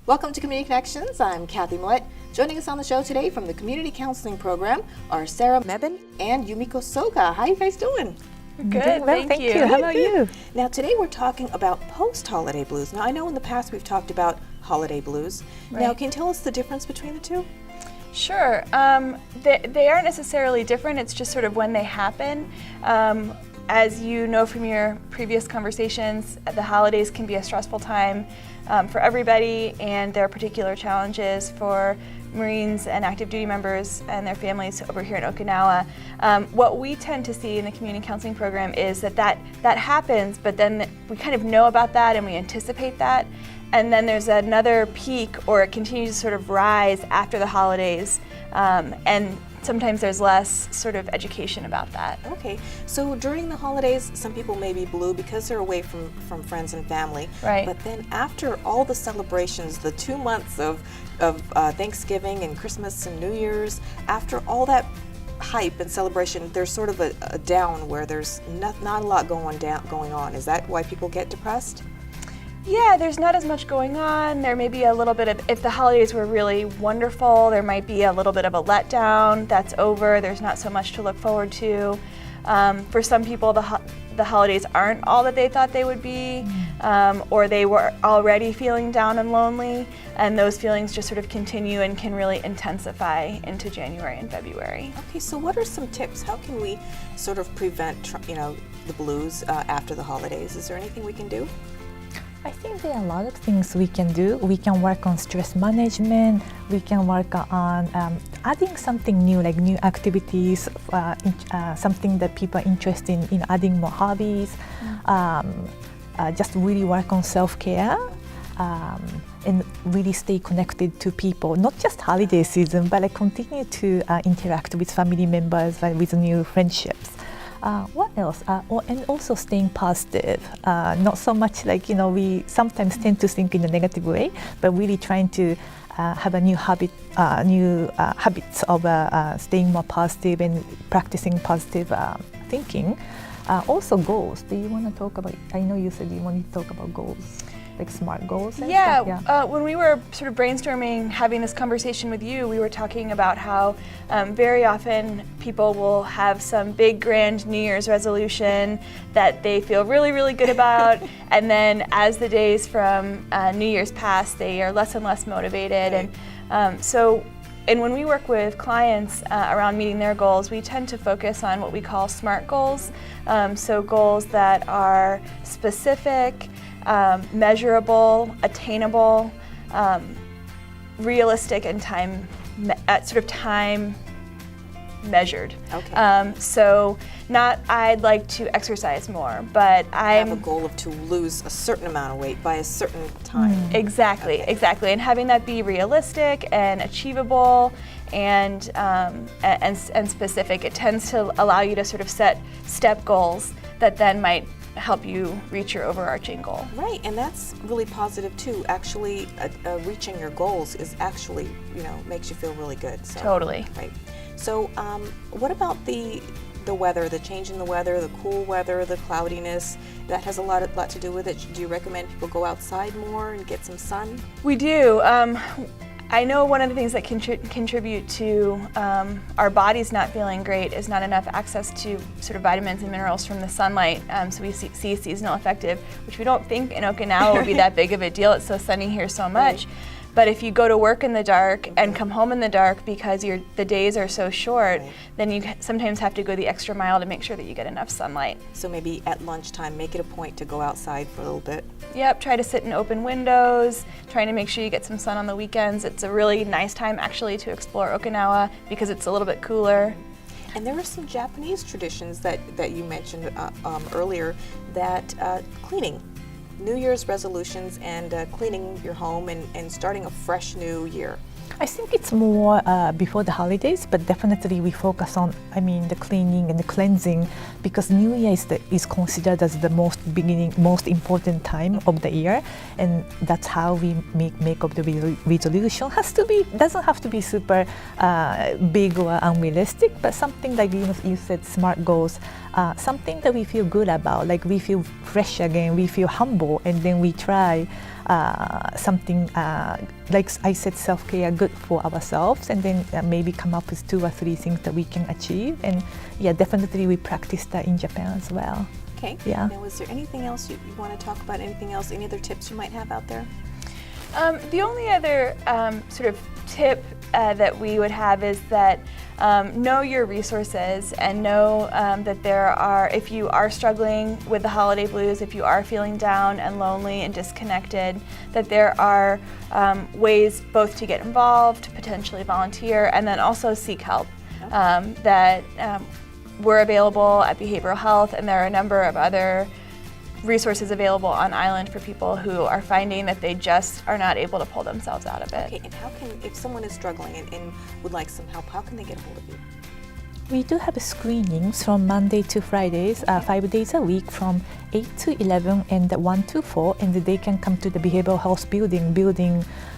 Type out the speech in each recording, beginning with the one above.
Welcome to Community Connections. I'm Kathy Millett. Joining us on the show today from the Community Counseling Program are Sarah Mebin and Yumiko Soga. How you guys doing? Good, thank you. How about you? Now today we're talking about post-holiday blues. Now I know in the past we've talked about holiday blues. Right. Now can you tell us the difference between the two? Sure. They aren't necessarily different. It's just sort of when they happen. As you know from your previous conversations, the holidays can be a stressful time for everybody, and there are particular challenges for Marines and active duty members and their families over here in Okinawa. What we tend to see in the community counseling program is that happens, but then we kind of know about that and we anticipate that. And then there's another peak, or it continues to sort of rise after the holidays. And sometimes there's less sort of education about that. Okay, so during the holidays, some people may be blue because they're away from friends and family. Right. But then after all the celebrations, the 2 months of Thanksgiving and Christmas and New Year's, after all that hype and celebration, there's sort of a down where there's not a lot going on. Is that why people get depressed? Yeah, there's not as much going on. There may be a little bit of, if the holidays were really wonderful, there might be a little bit of a letdown. That's over. There's not so much to look forward to. For some people, the holidays aren't all that they thought they would be, or they were already feeling down and lonely, and those feelings just sort of continue and can really intensify into January and February. Okay, so what are some tips? How can we sort of prevent, the blues after the holidays? Is there anything we can do? I think there are a lot of things we can do. We can work on stress management. We can work on adding something new, like new activities, something that people are interested in adding more hobbies. Just really work on self-care and really stay connected to people, not just holiday season, but continue to interact with family members and with new friendships. What else? And also staying positive. Not so much we sometimes tend to think in a negative way, but really trying to have a new habits of staying more positive and practicing positive thinking. Also goals. Do you want to talk about? I know you said you wanted to talk about goals, like SMART goals. And stuff. Yeah. When we were sort of brainstorming, having this conversation with you, we were talking about how very often people will have some big grand New Year's resolution that they feel really, really good about, and then as the days from New Year's pass, they are less and less motivated. Right. And when we work with clients around meeting their goals, we tend to focus on what we call SMART goals. So goals that are specific, measurable, attainable, realistic, and time measured. Okay. So not I'd like to exercise more, but I have a goal to lose a certain amount of weight by a certain time. Exactly, Okay. exactly, and having that be realistic and achievable and specific. It tends to allow you to sort of set step goals that then might help you reach your overarching goal. Right, and that's really positive too. Actually, reaching your goals is actually, makes you feel really good. So, Totally. Right. So, what about the weather, the change in the weather, the cool weather, the cloudiness? That has a lot to do with it. Do you recommend people go outside more and get some sun? We do. I know one of the things that contribute to our bodies not feeling great is not enough access to sort of vitamins and minerals from the sunlight. So we see seasonal affective, which we don't think in Okinawa would be that big of a deal. It's so sunny here so much. Right. But if you go to work in the dark and come home in the dark because the days are so short, Right. then you sometimes have to go the extra mile to make sure that you get enough sunlight. So maybe at lunchtime, make it a point to go outside for a little bit. Yep, try to sit in open windows, trying to make sure you get some sun on the weekends. It's a really nice time actually to explore Okinawa because it's a little bit cooler. And there are some Japanese traditions that you mentioned earlier, that cleaning. New Year's resolutions and cleaning your home and starting a fresh new year. I think it's more before the holidays, but definitely we focus on, the cleaning and the cleansing, because New Year is considered as the most important time of the year, and that's how we make up the resolution. Doesn't have to be super big or unrealistic, but something like you said, SMART goals, something that we feel good about, like we feel fresh again, we feel humble, and then we try something like I said, self-care good for ourselves, and then maybe come up with 2 or 3 things that we can achieve. And yeah, definitely we practice that in Japan as well. Okay. Yeah. Now, is there anything else you want to talk about? Anything else? Any other tips you might have out there? The only other sort of tip that we would have is that know your resources and know that there are, if you are struggling with the holiday blues, if you are feeling down and lonely and disconnected, that there are ways both to get involved, potentially volunteer, and then also seek help. That we're available at Behavioral Health, and there are a number of other resources available on island for people who are finding that they just are not able to pull themselves out of it. Okay, and how can, if someone is struggling and would like some help, how can they get a hold of you? We do have screenings from Monday to Fridays, 5 days a week from 8 to 11 and 1 to 4, and they can come to the Behavioral Health building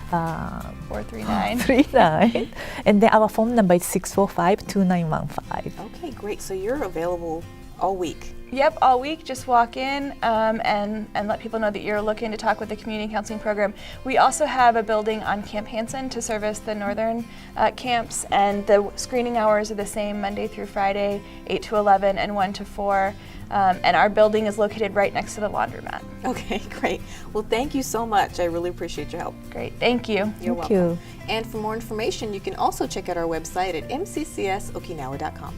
439. 39. And then our phone number is 645-2915. Okay, great. So you're available all week. Yep, all week. Just walk in and let people know that you're looking to talk with the Community Counseling Program. We also have a building on Camp Hansen to service the northern camps, and the screening hours are the same Monday through Friday, 8 to 11 and 1 to 4. And our building is located right next to the laundromat. Okay, great. Well, thank you so much. I really appreciate your help. Great, thank you. You're Thank welcome. you. And for more information, you can also check out our website at mccsokinawa.com.